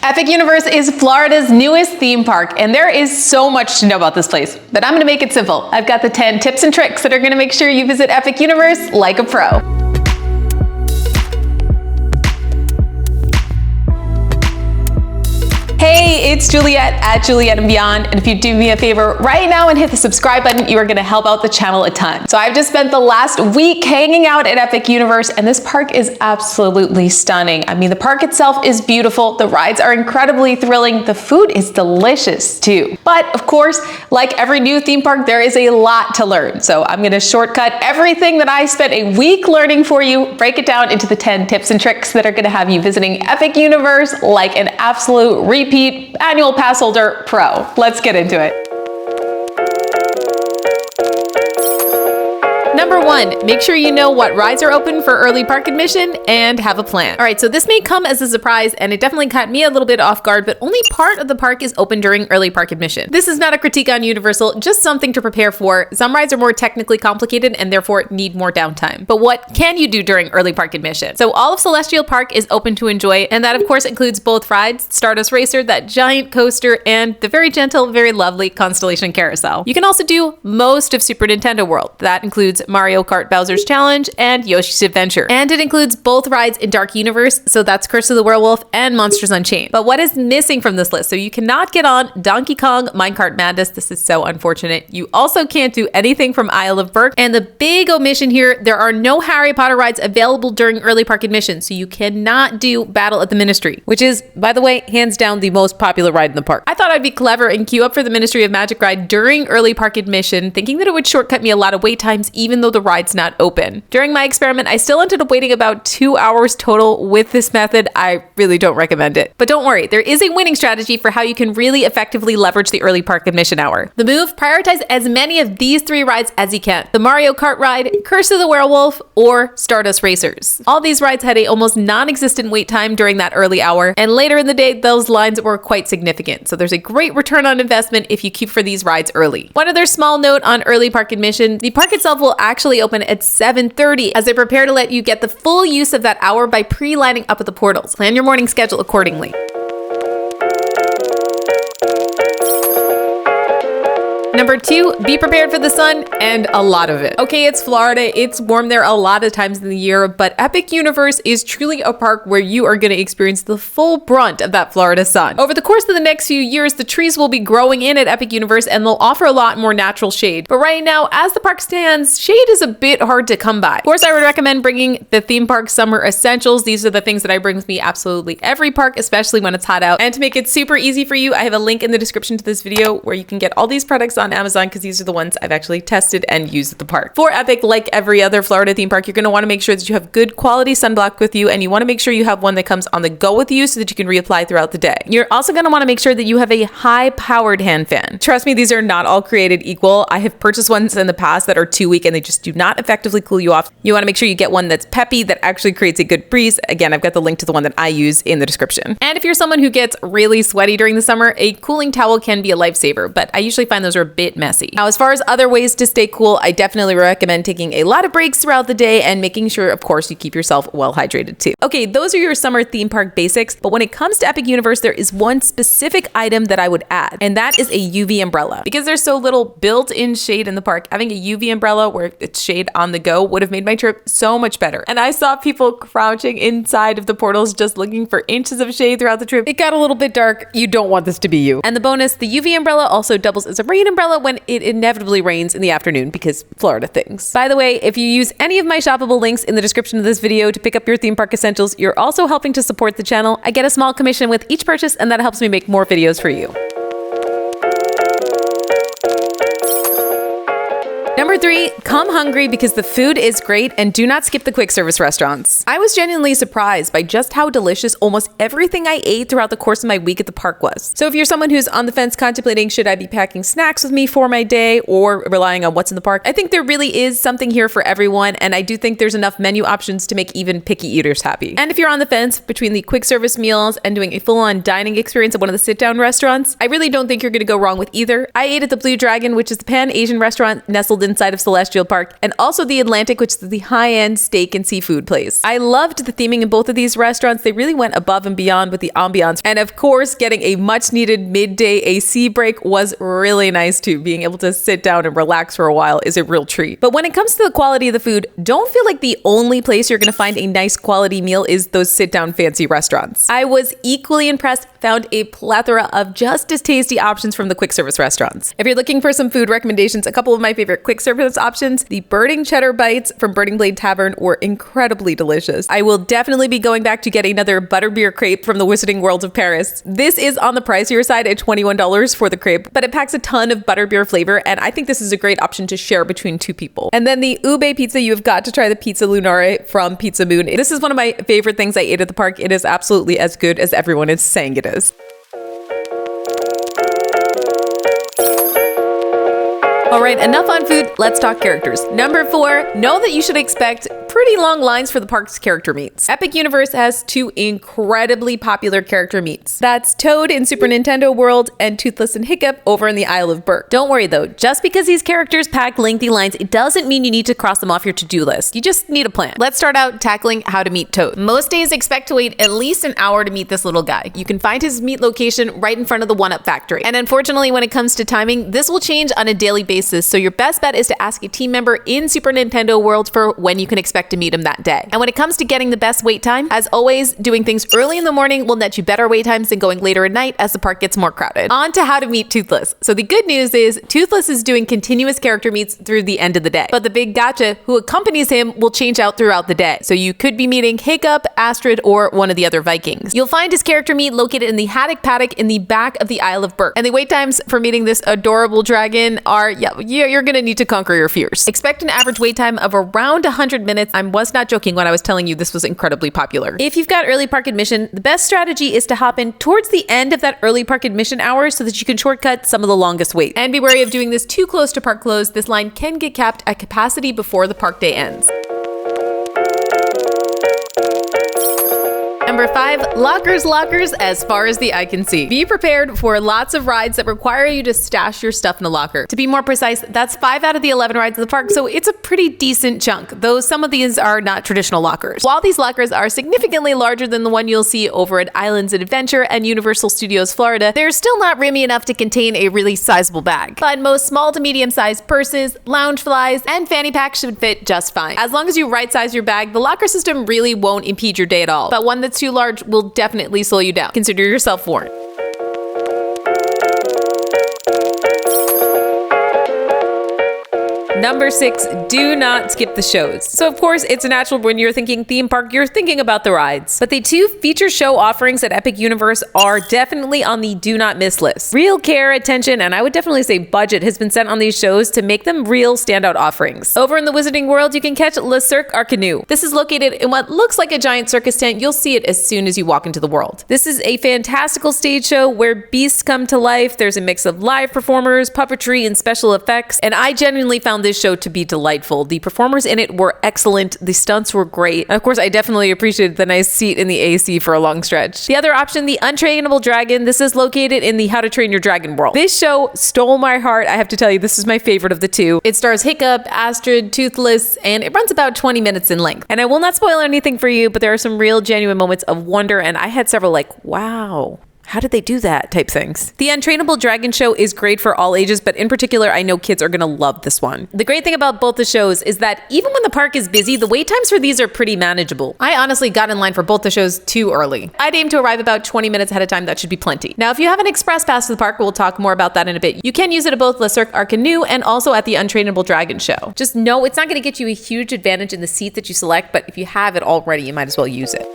Epic Universe is Florida's newest theme park, and there is so much to know about this place, but I'm gonna make it simple. I've got the 10 tips and tricks that are gonna make sure you visit Epic Universe like a pro. Hey, it's Juliet at Juliet and Beyond, and if you do me a favor right now and hit the subscribe button, you are gonna help out the channel a ton. So I've just spent the last week hanging out at Epic Universe, and this park is absolutely stunning. I mean, the park itself is beautiful, the rides are incredibly thrilling, the food is delicious too. But of course, like every new theme park, there is a lot to learn. So I'm gonna shortcut everything that I spent a week learning for you, break it down into the 10 tips and tricks that are gonna have you visiting Epic Universe like an absolute repeat annual pass holder pro. Let's get into it. Number 1, make sure you know what rides are open for early park admission and have a plan. All right, so this may come as a surprise, and it definitely caught me a little bit off guard, but only part of the park is open during early park admission. This is not a critique on Universal, just something to prepare for. Some rides are more technically complicated and therefore need more downtime. But what can you do during early park admission? So all of Celestial Park is open to enjoy, and that of course includes both rides, Stardust Racer, that giant coaster, and the very gentle, very lovely Constellation Carousel. You can also do most of Super Nintendo World. That includes Mario Kart Bowser's Challenge and Yoshi's Adventure. And it includes both rides in Dark Universe, so that's Curse of the Werewolf and Monsters Unchained. But what is missing from this list? So you cannot get on Donkey Kong Minecart Madness. This is so unfortunate. You also can't do anything from Isle of Berk. And the big omission here, there are no Harry Potter rides available during early park admission, so you cannot do Battle at the Ministry, which is, by the way, hands down the most popular ride in the park. I thought I'd be clever and queue up for the Ministry of Magic ride during early park admission, thinking that it would shortcut me a lot of wait times, even though the ride's not open. During my experiment, I still ended up waiting about 2 hours total with this method. I really don't recommend it. But don't worry, there is a winning strategy for how you can really effectively leverage the early park admission hour. The move, prioritize as many of these 3 rides as you can. The Mario Kart ride, Curse of the Werewolf, or Stardust Racers. All these rides had a almost non-existent wait time during that early hour, and later in the day, those lines were quite significant. So there's a great return on investment if you keep for these rides early. One other small note on early park admission, the park itself will actually open at 7:30 as they prepare to let you get the full use of that hour by pre-lining up at the portals. Plan your morning schedule accordingly. Number 2, be prepared for the sun and a lot of it. Okay, it's Florida. It's warm there a lot of times in the year, but Epic Universe is truly a park where you are going to experience the full brunt of that Florida sun. Over the course of the next few years, the trees will be growing in at Epic Universe and they'll offer a lot more natural shade. But right now, as the park stands, shade is a bit hard to come by. Of course, I would recommend bringing the theme park summer essentials. These are the things that I bring with me absolutely every park, especially when it's hot out. And to make it super easy for you, I have a link in the description to this video where you can get all these products on Amazon, because these are the ones I've actually tested and used at the park. For Epic, like every other Florida theme park, you're going to want to make sure that you have good quality sunblock with you, and you want to make sure you have one that comes on the go with you so that you can reapply throughout the day. You're also going to want to make sure that you have a high-powered hand fan. Trust me, these are not all created equal. I have purchased ones in the past that are too weak and they just do not effectively cool you off. You want to make sure you get one that's peppy, that actually creates a good breeze. Again, I've got the link to the one that I use in the description. And if you're someone who gets really sweaty during the summer, a cooling towel can be a lifesaver, but I usually find those are a bit messy. Now, as far as other ways to stay cool, I definitely recommend taking a lot of breaks throughout the day and making sure, of course, you keep yourself well hydrated too. Okay, those are your summer theme park basics, but when it comes to Epic Universe, there is one specific item that I would add, and that is a UV umbrella. Because there's so little built-in shade in the park, having a UV umbrella where it's shade on the go would have made my trip so much better. And I saw people crouching inside of the portals just looking for inches of shade throughout the trip. It got a little bit dark. You don't want this to be you. And the bonus, the UV umbrella also doubles as a rain umbrella when it inevitably rains in the afternoon, because Florida things. By the way, if you use any of my shoppable links in the description of this video to pick up your theme park essentials, you're also helping to support the channel. I get a small commission with each purchase, and that helps me make more videos for you. Number 3, come hungry because the food is great, and do not skip the quick service restaurants. I was genuinely surprised by just how delicious almost everything I ate throughout the course of my week at the park was. So if you're someone who's on the fence contemplating should I be packing snacks with me for my day or relying on what's in the park, I think there really is something here for everyone, and I do think there's enough menu options to make even picky eaters happy. And if you're on the fence between the quick service meals and doing a full-on dining experience at one of the sit-down restaurants, I really don't think you're going to go wrong with either. I ate at the Blue Dragon, which is the Pan-Asian restaurant nestled inside of Celestial Park, and also the Atlantic, which is the high-end steak and seafood place. I loved the theming in both of these restaurants. They really went above and beyond with the ambiance. And of course, getting a much-needed midday AC break was really nice too. Being able to sit down and relax for a while is a real treat. But when it comes to the quality of the food, don't feel like the only place you're going to find a nice quality meal is those sit-down fancy restaurants. I was equally impressed, found a plethora of just as tasty options from the quick service restaurants. If you're looking for some food recommendations, a couple of my favorite quick service options, the Birding Cheddar Bites from Birding Blade Tavern were incredibly delicious. I will definitely be going back to get another butterbeer crepe from the Wizarding World of Paris. This is on the pricier side at $21 for the crepe, but it packs a ton of butterbeer flavor, and I think this is a great option to share between two people. And then the ube pizza, you've got to try the Pizza Lunare from Pizza Moon. This is one of my favorite things I ate at the park. It is absolutely as good as everyone is saying it is. All right, enough on food, let's talk characters. Number 4, know that you should expect pretty long lines for the park's character meets. Epic Universe has 2 incredibly popular character meets. That's Toad in Super Nintendo World and Toothless and Hiccup over in the Isle of Berk. Don't worry though, just because these characters pack lengthy lines, it doesn't mean you need to cross them off your to-do list. You just need a plan. Let's start out tackling how to meet Toad. Most days expect to wait at least an hour to meet this little guy. You can find his meet location right in front of the 1UP factory. And unfortunately, when it comes to timing, this will change on a daily basis, so your best bet is to ask a team member in Super Nintendo World for when you can expect to meet him that day. And when it comes to getting the best wait time, as always, doing things early in the morning will net you better wait times than going later at night as the park gets more crowded. On to how to meet Toothless. So the good news is Toothless is doing continuous character meets through the end of the day, but the big gotcha, who accompanies him, will change out throughout the day. So you could be meeting Hiccup, Astrid, or one of the other Vikings. You'll find his character meet located in the Haddock Paddock in the back of the Isle of Berk. And the wait times for meeting this adorable dragon are, you're gonna need to conquer your fears. Expect an average wait time of around 100 minutes. I was not joking when I was telling you this was incredibly popular. If you've got early park admission, the best strategy is to hop in towards the end of that early park admission hour so that you can shortcut some of the longest wait. And be wary of doing this too close to park close. This line can get capped at capacity before the park day ends. Number 5, lockers as far as the eye can see. Be prepared for lots of rides that require you to stash your stuff in a locker. To be more precise, that's 5 out of the 11 rides in the park, so it's a pretty decent chunk, though some of these are not traditional lockers. While these lockers are significantly larger than the one you'll see over at Islands of Adventure and Universal Studios Florida, they're still not roomy enough to contain a really sizable bag. But most small to medium-sized purses, lounge flies, and fanny packs should fit just fine. As long as you right-size your bag, the locker system really won't impede your day at all. But one that's too large will definitely slow you down. Consider yourself warned. Number 6, do not skip the shows. So of course, it's natural when you're thinking theme park, you're thinking about the rides. But the 2 feature show offerings at Epic Universe are definitely on the do not miss list. Real care, attention, and I would definitely say budget has been sent on these shows to make them real standout offerings. Over in the Wizarding World, you can catch Le Cirque Arcanu. This is located in what looks like a giant circus tent. You'll see it as soon as you walk into the world. This is a fantastical stage show where beasts come to life. There's a mix of live performers, puppetry, and special effects, and I genuinely found this show to be delightful. The performers in it were excellent. The stunts were great. And of course, I definitely appreciated the nice seat in the AC for a long stretch. The other option, the Untrainable Dragon. This is located in the How to Train Your Dragon world. This show stole my heart. I have to tell you, this is my favorite of the 2. It stars Hiccup, Astrid, Toothless, and it runs about 20 minutes in length. And I will not spoil anything for you, but there are some real genuine moments of wonder, and I had several like, wow, how did they do that type things. The Untrainable Dragon show is great for all ages, but in particular, I know kids are gonna love this one. The great thing about both the shows is that even when the park is busy, the wait times for these are pretty manageable. I honestly got in line for both the shows too early. I'd aim to arrive about 20 minutes ahead of time. That should be plenty. Now, if you have an express pass to the park, we'll talk more about that in a bit. You can use it at both Le Cirque Arcanu and also at the Untrainable Dragon show. Just know it's not gonna get you a huge advantage in the seat that you select, but if you have it already, you might as well use it.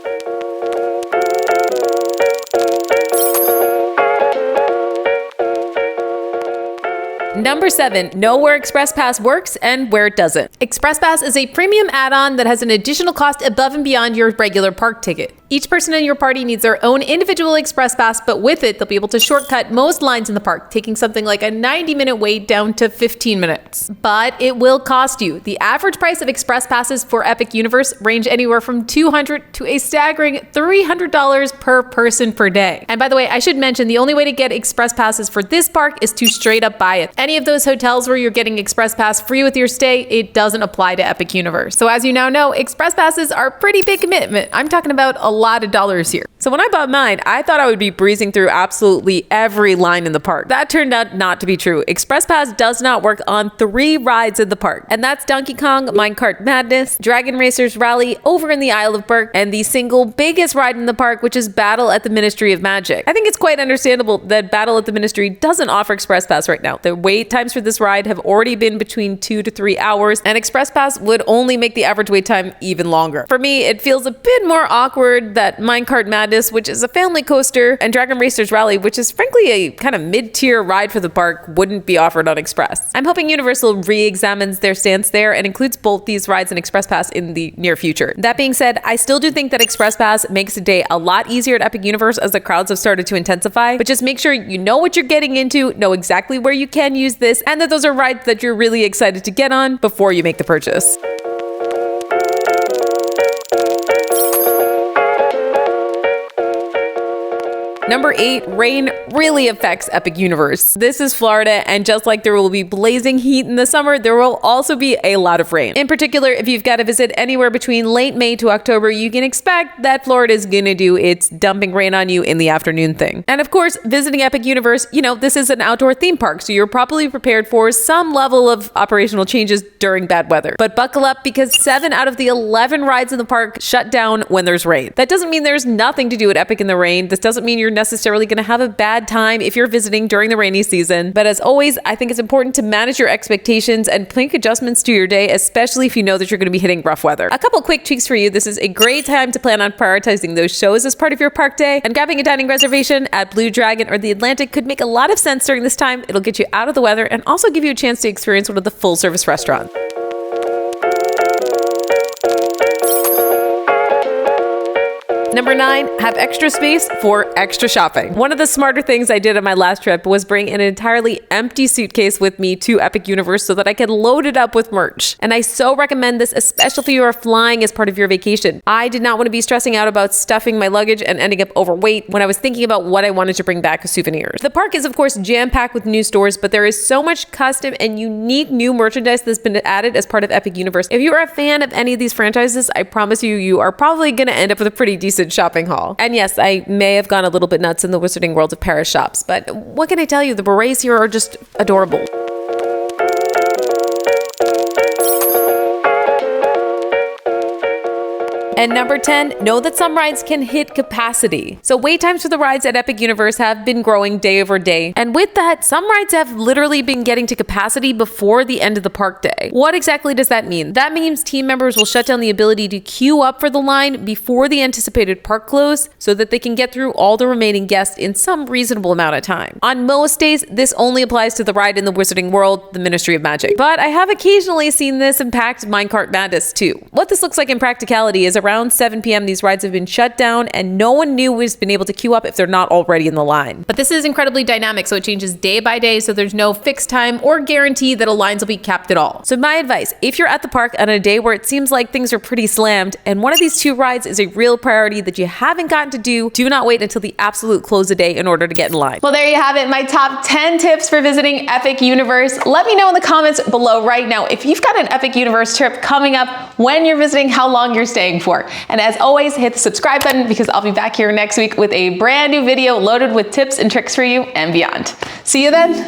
Number 7, know where Express Pass works and where it doesn't. Express Pass is a premium add-on that has an additional cost above and beyond your regular park ticket. Each person in your party needs their own individual express pass, but with it, they'll be able to shortcut most lines in the park, taking something like a 90-minute wait down to 15 minutes. But it will cost you. The average price of express passes for Epic Universe range anywhere from $200 to a staggering $300 per person per day. And by the way, I should mention the only way to get express passes for this park is to straight up buy it. Any of those hotels where you're getting express pass free with your stay, it doesn't apply to Epic Universe. So as you now know, express passes are a pretty big commitment. I'm talking about a lot of dollars here. So when I bought mine, I thought I would be breezing through absolutely every line in the park. That turned out not to be true. Express Pass does not work on 3 rides in the park, and that's Donkey Kong, Minecart Madness, Dragon Racers Rally over in the Isle of Berk, and the single biggest ride in the park, which is Battle at the Ministry of Magic. I think it's quite understandable that Battle at the Ministry doesn't offer Express Pass right now. The wait times for this ride have already been between 2 to 3 hours, and Express Pass would only make the average wait time even longer. For me, it feels a bit more awkward that Minecart Madness, which is a family coaster, and Dragon Racers Rally, which is frankly a kind of mid-tier ride for the park, wouldn't be offered on Express. I'm hoping Universal re-examines their stance there and includes both these rides and Express Pass in the near future. That being said, I still do think that Express Pass makes the day a lot easier at Epic Universe as the crowds have started to intensify, but just make sure you know what you're getting into, know exactly where you can use this, and that those are rides that you're really excited to get on before you make the purchase. Number 8, rain really affects Epic Universe. This is Florida, and just like there will be blazing heat in the summer, there will also be a lot of rain. In particular, if you've got to visit anywhere between late May to October, you can expect that Florida is gonna do its dumping rain on you in the afternoon thing. And of course, visiting Epic Universe, this is an outdoor theme park, so you're probably prepared for some level of operational changes during bad weather. But buckle up, because 7 out of the 11 rides in the park shut down when there's rain. That doesn't mean there's nothing to do at Epic in the rain. This doesn't mean you're necessarily going to have a bad time if you're visiting during the rainy season. But as always, I think it's important to manage your expectations and make adjustments to your day, especially if you know that you're going to be hitting rough weather. A couple quick tweaks for you. This is a great time to plan on prioritizing those shows as part of your park day, and grabbing a dining reservation at Blue Dragon or the Atlantic could make a lot of sense during this time. It'll get you out of the weather and also give you a chance to experience one of the full-service restaurants. Number 9, have extra space for extra shopping. One of the smarter things I did on my last trip was bring an entirely empty suitcase with me to Epic Universe so that I could load it up with merch. And I so recommend this, especially if you are flying as part of your vacation. I did not want to be stressing out about stuffing my luggage and ending up overweight when I was thinking about what I wanted to bring back as souvenirs. The park is of course jam-packed with new stores, but there is so much custom and unique new merchandise that's been added as part of Epic Universe. If you are a fan of any of these franchises, I promise you are probably going to end up with a pretty decent shopping haul. And yes, I may have gone a little bit nuts in the Wizarding World of Paris shops, but what can I tell you? The berets here are just adorable. And number 10, know that some rides can hit capacity. So wait times for the rides at Epic Universe have been growing day over day. And with that, some rides have literally been getting to capacity before the end of the park day. What exactly does that mean? That means team members will shut down the ability to queue up for the line before the anticipated park close so that they can get through all the remaining guests in some reasonable amount of time. On most days, this only applies to the ride in the Wizarding World, the Ministry of Magic. But I have occasionally seen this impact Minecart Madness too. What this looks like in practicality is around 7 p.m. these rides have been shut down and no one new has been able to queue up if they're not already in the line. But this is incredibly dynamic, so it changes day by day, so there's no fixed time or guarantee that lines will be capped at all. So my advice, if you're at the park on a day where it seems like things are pretty slammed and one of these 2 rides is a real priority that you haven't gotten to do not wait until the absolute close of day in order to get in line. Well, there you have it, my top 10 tips for visiting Epic Universe. Let me know in the comments below right now if you've got an Epic Universe trip coming up, when you're visiting, how long you're staying for. And as always, hit the subscribe button because I'll be back here next week with a brand new video loaded with tips and tricks for you and beyond. See you then.